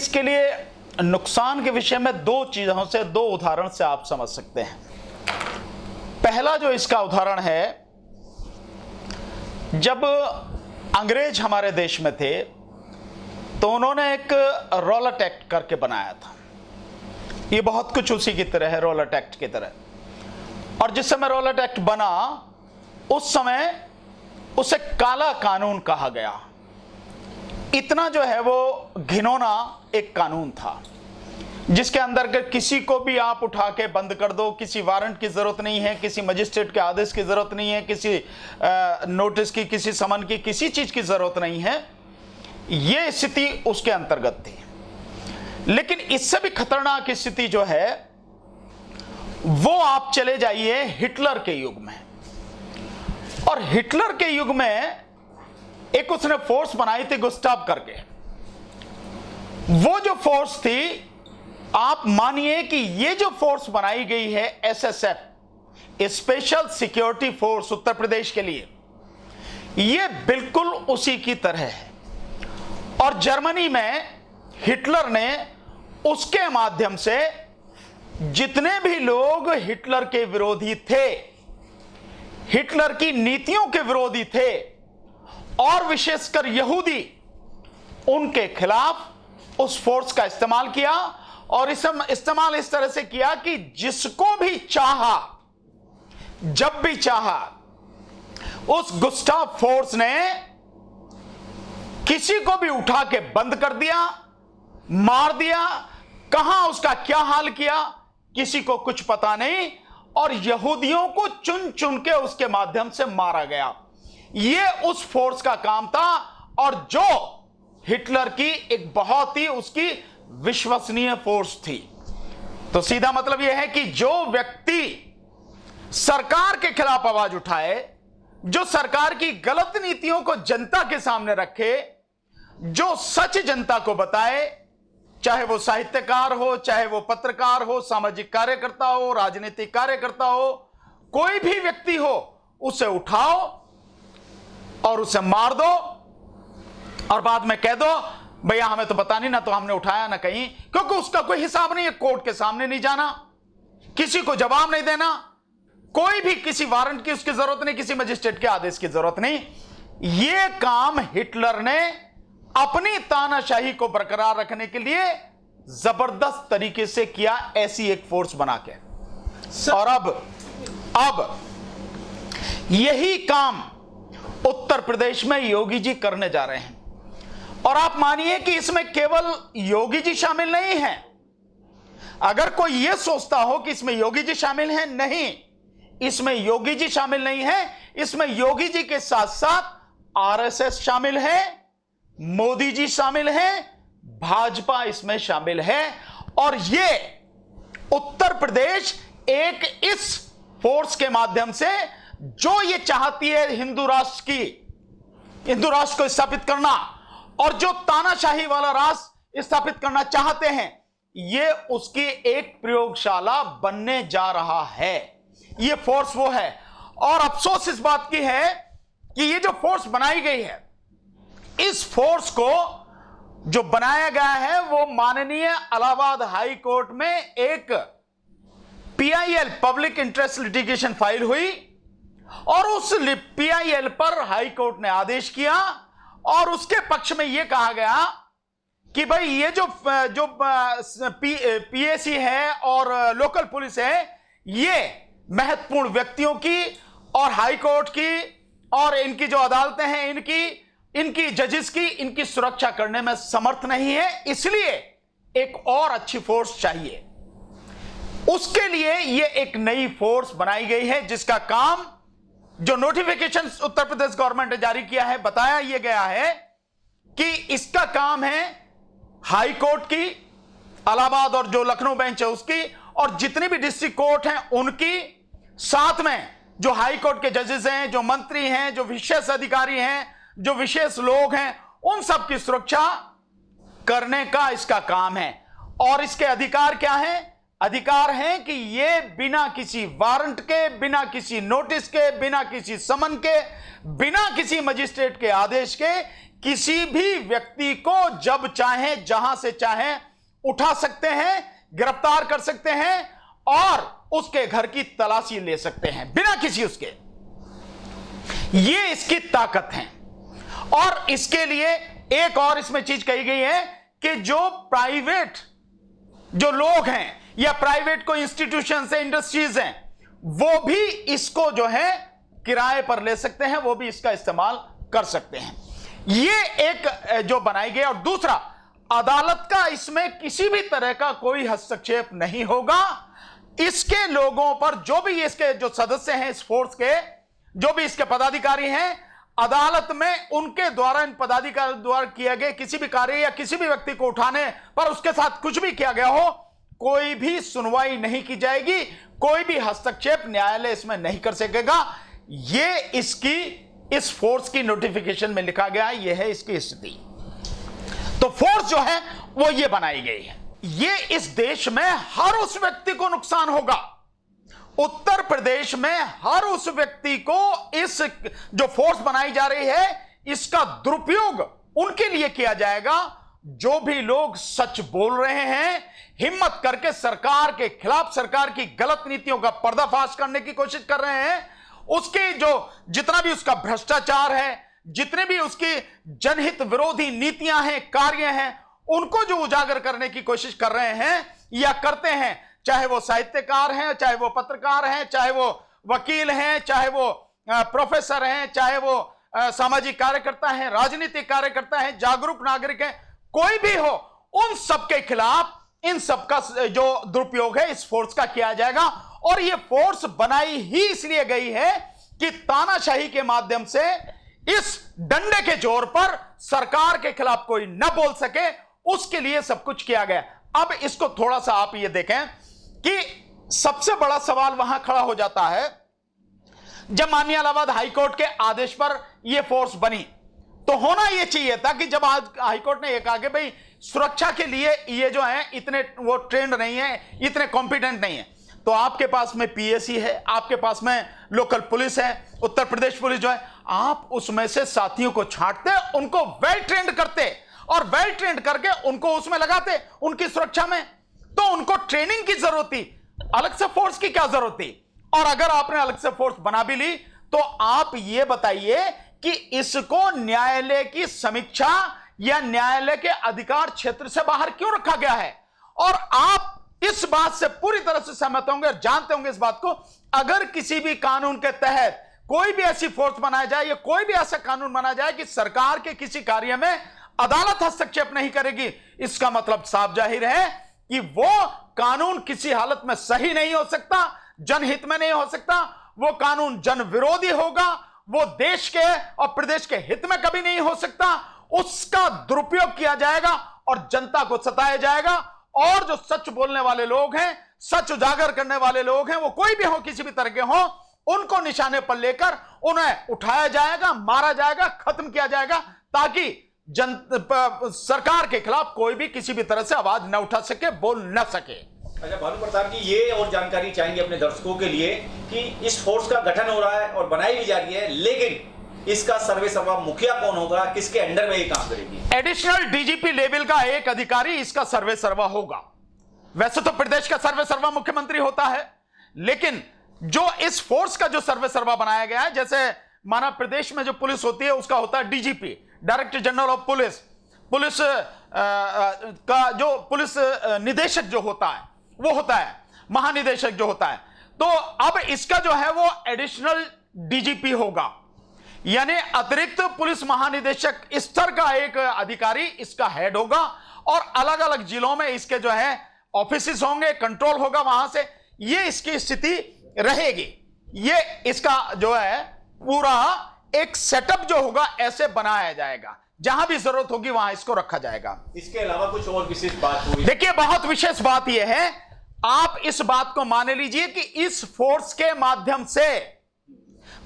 इसके लिए नुकसान के विषय में दो चीजों से, दो उदाहरण से आप समझ सकते हैं। पहला जो इसका उदाहरण है, जब अंग्रेज हमारे देश में थे तो उन्होंने एक रॉलेट एक्ट करके बनाया था। ये बहुत कुछ उसी की तरह है, रॉलेट एक्ट की तरह। और जिस समय रॉलेट एक्ट बना उस समय उसे काला कानून कहा गया। इतना जो है वो घिनौना एक कानून था, जिसके अंदर अगर किसी को भी आप उठा के बंद कर दो, किसी वारंट की जरूरत नहीं है, किसी मजिस्ट्रेट के आदेश की जरूरत नहीं है, किसी नोटिस की, किसी समन की, किसी चीज की जरूरत नहीं है। यह स्थिति उसके अंतर्गत थी। लेकिन इससे भी खतरनाक स्थिति जो है वो आप चले जाइए हिटलर के युग में। और हिटलर के युग में एक उसने फोर्स बनाई थी गुस्टाव करके। वो जो फोर्स थी, आप मानिए कि ये जो फोर्स बनाई गई है SSF, special security force Uttar Pradesh के लिए, ये बिल्कुल उसी की तरह है। और जर्मनी में हिटलर ने उसके माध्यम से जितने भी लोग हिटलर के विरोधी थे, हिटलर की नीतियों के विरोधी थे, और विशेषकर यहूदी, उनके खिलाफ उस फोर्स का इस्तेमाल किया। और इस्तेमाल इस तरह से किया कि जिसको भी चाहा, जब भी चाहा, उस गुस्टाव फोर्स ने किसी को भी उठा के बंद कर दिया, मार दिया। कहां उसका क्या हाल किया किसी को कुछ पता नहीं। और यहूदियों को चुन चुन के उसके माध्यम से मारा गया। यह उस फोर्स का काम था, और जो हिटलर की एक बहुत ही उसकी विश्वसनीय फोर्स थी। तो सीधा मतलब यह है कि जो व्यक्ति सरकार के खिलाफ आवाज उठाए, जो सरकार की गलत नीतियों को जनता के सामने रखे, जो सच जनता को बताए, चाहे वो साहित्यकार हो, चाहे वो पत्रकार हो, सामाजिक कार्यकर्ता हो, राजनीतिक कार्यकर्ता हो, कोई भी व्यक्ति हो, उसे उठाओ और उसे मार दो और बाद में कह दो भैया हमें तो पता नहीं, ना तो हमने उठाया ना कहीं, क्योंकि उसका कोई हिसाब नहीं है। कोर्ट के सामने नहीं जाना, किसी को जवाब नहीं देना, कोई भी किसी वारंट की उसकी जरूरत नहीं, किसी मजिस्ट्रेट के आदेश की जरूरत नहीं। यह काम हिटलर ने अपनी तानाशाही को बरकरार रखने के लिए जबरदस्त तरीके से किया, ऐसी एक फोर्स बना के। और अब यही काम उत्तर प्रदेश में योगी जी करने जा रहे हैं। और आप मानिए कि इसमें केवल योगी जी शामिल नहीं हैं। अगर कोई यह सोचता हो कि इसमें योगी जी शामिल हैं, नहीं, इसमें योगी जी शामिल नहीं है। इसमें योगी जी के साथ साथ आरएसएस शामिल है, मोदी जी शामिल है, भाजपा इसमें शामिल है। और यह उत्तर प्रदेश एक इस फोर्स के माध्यम से, जो ये चाहती है हिंदू राष्ट्र को स्थापित करना, और जो तानाशाही वाला राष्ट्र स्थापित करना चाहते हैं, ये उसकी एक प्रयोगशाला बनने जा रहा है। ये फोर्स वो है। और अफसोस इस बात की है कि ये जो फोर्स बनाई गई है, इस फोर्स को जो बनाया गया है वो माननीय इलाहाबाद हाई कोर्ट में एक PIL, public interest litigation file हुई, और उस पीआईएल पर हाई कोर्ट ने आदेश किया, और उसके पक्ष में यह कहा गया कि भाई ये जो पीएसी है और लोकल पुलिस है, ये महत्वपूर्ण व्यक्तियों की और हाई कोर्ट की और इनकी जो अदालतें हैं, इनकी जजेस की, इनकी सुरक्षा करने में समर्थ नहीं है, इसलिए एक और अच्छी फोर्स चाहिए। उसके लिए ये एक नई फोर्स बनाई गई है, जिसका काम, जो नोटिफिकेशन उत्तर प्रदेश गवर्नमेंट ने जारी किया है, बताया यह गया है कि इसका काम है हाई कोर्ट की, इलाहाबाद और जो लखनऊ बेंच है उसकी, और जितनी भी डिस्ट्रिक्ट कोर्ट हैं उनकी, साथ में जो हाई कोर्ट के जजेस हैं, जो मंत्री हैं, जो विशेष अधिकारी हैं, जो विशेष लोग हैं, उन सब की सुरक्षा करने का इसका काम है। और इसके अधिकार क्या है? अधिकार हैं कि ये बिना किसी वारंट के, बिना किसी नोटिस के, बिना किसी समन के, बिना किसी मजिस्ट्रेट के आदेश के किसी भी व्यक्ति को जब चाहें जहां से चाहें उठा सकते हैं, गिरफ्तार कर सकते हैं और उसके घर की तलाशी ले सकते हैं बिना किसी उसके। ये इसकी ताकत है। और इसके लिए एक और इसमें चीज कही गई है कि जो प्राइवेट जो लोग हैं या प्राइवेट कोई इंस्टीट्यूशन से इंडस्ट्रीज हैं, वो भी इसको जो है किराए पर ले सकते हैं, वो भी इसका इस्तेमाल कर सकते हैं। ये एक जो बनाई गई। और दूसरा, अदालत का इसमें किसी भी तरह का कोई हस्तक्षेप नहीं होगा। इसके लोगों पर, जो भी इसके जो सदस्य हैं इस फोर्स के, जो भी इसके पदाधिकारी हैं, अदालत में उनके द्वारा, इन पदाधिकारियों द्वारा किए गए किसी भी कार्य या किसी भी व्यक्ति को उठाने पर उसके साथ कुछ भी किया गया हो, कोई भी सुनवाई नहीं की जाएगी, कोई भी हस्तक्षेप न्यायालय इसमें नहीं कर सकेगा। यह इसकी, इस फोर्स की नोटिफिकेशन में लिखा गया है। यह है इसकी स्थिति। तो फोर्स जो है वो ये बनाई गई है। ये इस देश में हर उस व्यक्ति को नुकसान होगा। उत्तर प्रदेश में हर उस व्यक्ति को इस जो फोर्स बनाई जा रही है, इसका दुरुपयोग उनके लिए किया जाएगा जो भी लोग सच बोल रहे हैं, हिम्मत करके सरकार के खिलाफ, सरकार की गलत नीतियों का पर्दाफाश करने की कोशिश कर रहे हैं। उसके जो जितना भी उसका भ्रष्टाचार है, जितने भी उसकी जनहित विरोधी नीतियां हैं, कार्य हैं, उनको जो उजागर करने की कोशिश कर रहे हैं या करते हैं, चाहे वो साहित्यकार हैं, चाहे वो पत्रकार हैं, चाहे वो वकील हैं, चाहे वो प्रोफेसर हैं, चाहे वो सामाजिक कार्यकर्ता हैं, राजनीतिक कार्यकर्ता हैं, जागरूक नागरिक हैं, कोई भी हो, उन सबके खिलाफ इन सबका जो दुरुपयोग है इस फोर्स का किया जाएगा। और ये फोर्स बनाई ही इसलिए गई है कि तानाशाही के माध्यम से इस डंडे के जोर पर सरकार के खिलाफ कोई न बोल सके, उसके लिए सब कुछ किया गया। अब इसको थोड़ा सा आप ये देखें कि सबसे बड़ा सवाल वहां खड़ा हो जाता है जब माननीय इलाहाबाद हाईकोर्ट के आदेश पर यह फोर्स बनी, तो होना यह चाहिए था कि जब आज हाईकोर्ट ने यह कहा कि भाई सुरक्षा के लिए ये जो है इतने वो ट्रेंड नहीं है, इतने कॉम्पिटेंट नहीं है, तो आपके पास में पीएसी है, आपके पास में लोकल पुलिस है, उत्तर प्रदेश पुलिस जो है, आप उसमें से साथियों को छांटते, उनको वेल ट्रेंड करते और वेल ट्रेंड करके उनको उसमें लगाते उनकी सुरक्षा में। तो उनको ट्रेनिंग की जरूरत थी, अलग से फोर्स की क्या जरूरत थी? और अगर आपने अलग से फोर्स बना भी ली तो आप ये बताइए कि इसको न्यायालय की समीक्षा या न्यायालय के अधिकार क्षेत्र से बाहर क्यों रखा गया है? और आप इस बात से पूरी तरह से सहमत होंगे और जानते होंगे इस बात को, अगर किसी भी कानून के तहत कोई भी ऐसी फोर्स बनाया जाए या कोई भी ऐसा कानून बनाया जाए कि सरकार के किसी कार्य में अदालत हस्तक्षेप नहीं करेगी, इसका मतलब साफ जाहिर है कि वो कानून किसी हालत में सही नहीं हो सकता, जनहित में नहीं हो सकता, वो कानून जन विरोधी होगा, वो देश के और प्रदेश के हित में कभी नहीं हो सकता। उसका दुरुपयोग किया जाएगा और जनता को सताया जाएगा। और जो सच बोलने वाले लोग हैं, सच उजागर करने वाले लोग हैं, वो कोई भी हो, किसी भी तरह के हो, उनको निशाने पर लेकर उन्हें उठाया जाएगा, मारा जाएगा, खत्म किया जाएगा, ताकि सरकार के खिलाफ कोई भी किसी भी तरह से आवाज न उठा सके, बोल न सके। अच्छा भानु प्रताप जी, ये और जानकारी चाहेंगे अपने दर्शकों के लिए कि इस फोर्स का गठन हो रहा है और बनाई भी जा रही है, लेकिन इसका सर्वे सर्वा मुखिया कौन होगा, किसके अंडर में ये काम करेगी? एडिशनल डीजीपी लेवल का एक अधिकारी इसका सर्वे सर्वा होगा। वैसे तो प्रदेश का सर्वे सर्वा मुख्यमंत्री होता है, लेकिन जो इस फोर्स का जो सर्वे सर्वा बनाया गया है, जैसे माना प्रदेश में जो पुलिस होती है उसका होता है DGP, director general of police, police का जो पुलिस निदेशक जो होता है वो होता है महानिदेशक जो होता है। तो अब इसका जो है वो एडिशनल डीजीपी होगा, यानी अतिरिक्त पुलिस महानिदेशक स्तर का एक अधिकारी इसका हेड होगा। और अलग अलग जिलों में इसके जो है ऑफिसेस होंगे, कंट्रोल होगा वहां से, ये इसकी स्थिति रहेगी। ये इसका जो है पूरा एक सेटअप जो होगा ऐसे बनाया जाएगा, जहां भी जरूरत होगी वहां इसको रखा जाएगा। इसके अलावा कुछ और विशेष बात हुई? देखिए, बहुत विशेष बात यह है, आप इस बात को मान लीजिए कि इस फोर्स के माध्यम से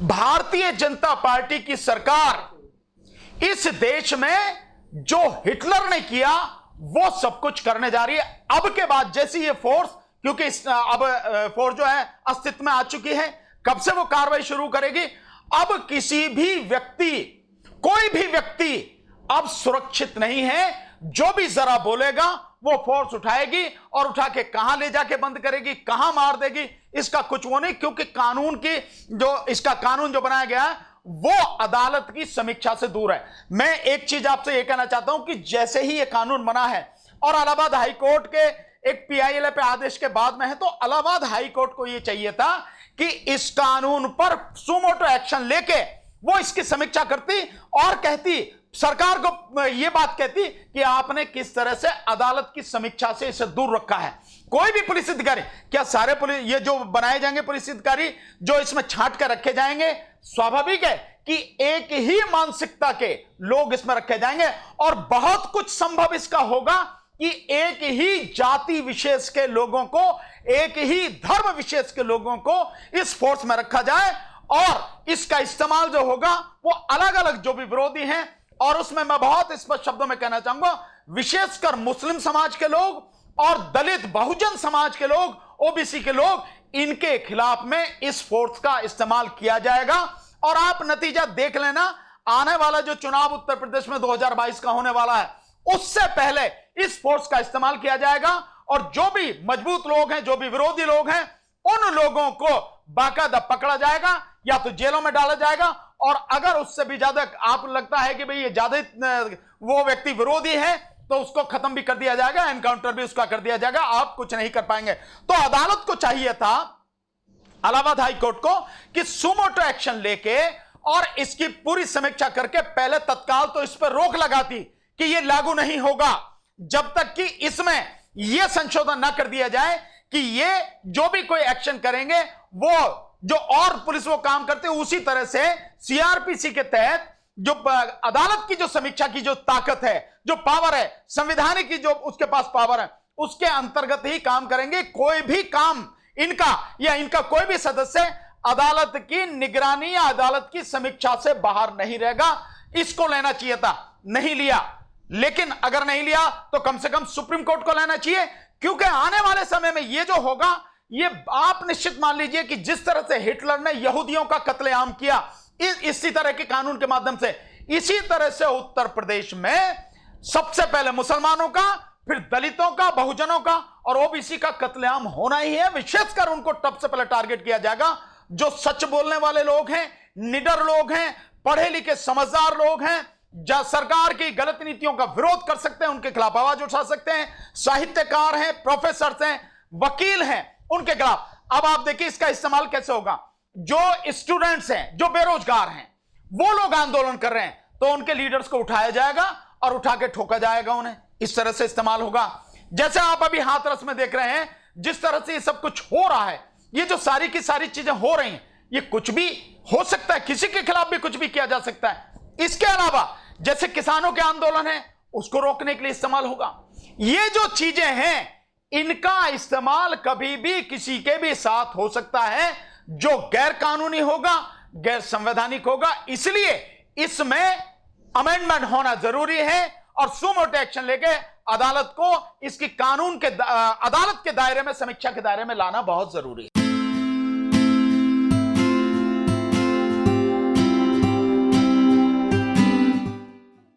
भारतीय जनता पार्टी की सरकार इस देश में जो हिटलर ने किया वो सब कुछ करने जा रही है। अब के बाद जैसी ये फोर्स क्योंकि अब फोर्स जो है अस्तित्व में आ चुकी है। कब से वो कार्रवाई शुरू करेगी? अब किसी भी व्यक्ति, कोई भी व्यक्ति अब सुरक्षित नहीं है। जो भी जरा बोलेगा वो फोर्स उठाएगी और उठा के कहां ले जाके बंद करेगी, कहां मार देगी, इसका कुछ वो नहीं, क्योंकि कानून की जो इसका कानून जो बनाया गया है वो अदालत की समीक्षा से दूर है। मैं एक चीज आपसे यह कहना चाहता हूं कि जैसे ही यह कानून बना है और इलाहाबाद हाई कोर्ट के एक PILA पे आदेश के बाद में है, तो इलाहाबाद हाई कोर्ट को यह चाहिए था कि इस कानून पर सुमोटो एक्शन लेके वो इसकी समीक्षा करती और कहती, सरकार को यह बात कहती कि आपने किस तरह से अदालत की समीक्षा से इसे दूर रखा है। कोई भी पुलिस अधिकारी, क्या सारे पुलिस ये जो बनाए जाएंगे पुलिस अधिकारी जो इसमें छांट कर रखे जाएंगे? स्वाभाविक है कि एक ही मानसिकता के लोग इसमें रखे जाएंगे और बहुत कुछ संभव इसका होगा कि एक ही जाति विशेष के लोगों को, एक ही धर्म विशेष के लोगों को इस फोर्स में रखा जाए और इसका इस्तेमाल जो होगा वो अलग अलग जो भी विरोधी हैं, और उसमें मैं बहुत स्पष्ट शब्दों में कहना चाहूंगा, विशेषकर मुस्लिम समाज के लोग और दलित बहुजन समाज के लोग, OBC के लोग, इनके खिलाफ में इस फोर्स का इस्तेमाल किया जाएगा। और आप नतीजा देख लेना, आने वाला जो चुनाव उत्तर प्रदेश में 2022 का होने वाला है, उससे पहले इस फोर्स का इस्तेमाल किया जाएगा और जो भी मजबूत लोग हैं, जो भी विरोधी लोग हैं, उन लोगों को बाकायदा पकड़ा जाएगा या तो जेलों में डाला जाएगा, और अगर उससे भी ज्यादा आप लगता है कि भाई ये ज्यादा वो व्यक्ति विरोधी है तो उसको खत्म भी कर दिया जाएगा, एनकाउंटर भी उसका कर दिया जाएगा, आप कुछ नहीं कर पाएंगे। तो अदालत को चाहिए था, इलाहाबाद हाई कोर्ट को, कि सुमोटो एक्शन लेके और इसकी पूरी समीक्षा करके पहले तत्काल तो इस पर रोक लगाती कि यह लागू नहीं होगा जब तक कि इसमें यह संशोधन ना कर दिया जाए कि ये जो भी कोई एक्शन करेंगे वो जो और पुलिस वो काम करते उसी तरह से CRPC के तहत जो अदालत की जो समीक्षा की जो ताकत है, जो पावर है, संवैधानिक की जो उसके पास पावर है, उसके अंतर्गत ही काम करेंगे। कोई भी काम इनका या इनका कोई भी सदस्य अदालत की निगरानी या अदालत की समीक्षा से बाहर नहीं रहेगा। इसको लेना चाहिए था, नहीं लिया। लेकिन अगर नहीं लिया तो कम से कम सुप्रीम कोर्ट को लेना चाहिए, क्योंकि आने वाले समय में ये जो होगा, ये आप निश्चित मान लीजिए कि जिस तरह से हिटलर ने यहूदियों का कत्लेआम किया इसी तरह के कानून के माध्यम से, इसी तरह से उत्तर प्रदेश में सबसे पहले मुसलमानों का, फिर दलितों का, बहुजनों का और OBC का कत्लेआम होना ही है। विशेषकर उनको सबसे पहले टारगेट किया जाएगा जो सच बोलने वाले लोग हैं, निडर लोग हैं, पढ़े लिखे समझदार लोग हैं, जो सरकार की गलत नीतियों का विरोध कर सकते हैं, उनके खिलाफ आवाज उठा सकते हैं, साहित्यकार हैं, प्रोफेसर हैं, वकील हैं, उनके खिलाफ। अब आप देखिए इसका इस्तेमाल कैसे होगा। जो स्टूडेंट्स हैं, जो बेरोजगार हैं, वो लोग आंदोलन कर रहे हैं, तो उनके लीडर्स को उठाया जाएगा और उठा के ठोका जाएगा उन्हें। इस तरह से इस्तेमाल होगा। जैसे आप अभी हाथरस में देख रहे हैं, जिस तरह से ये सब कुछ हो रहा है, ये जो सारी की सारी चीजें हो रही हैं, ये कुछ भी हो सकता है, किसी के खिलाफ भी कुछ भी किया जा सकता है। इसके अलावा जैसे किसानों के आंदोलन है, उसको रोकने के लिए इस्तेमाल होगा। ये जो चीजें हैं, इनका इस्तेमाल कभी भी किसी के भी साथ हो सकता है जो गैर कानूनी होगा, गैर संवैधानिक होगा। इसलिए इसमें अमेंडमेंट होना जरूरी है और सुमोटो एक्शन लेके अदालत को इसकी कानून के अदालत के दायरे में, समीक्षा के दायरे में लाना बहुत जरूरी है।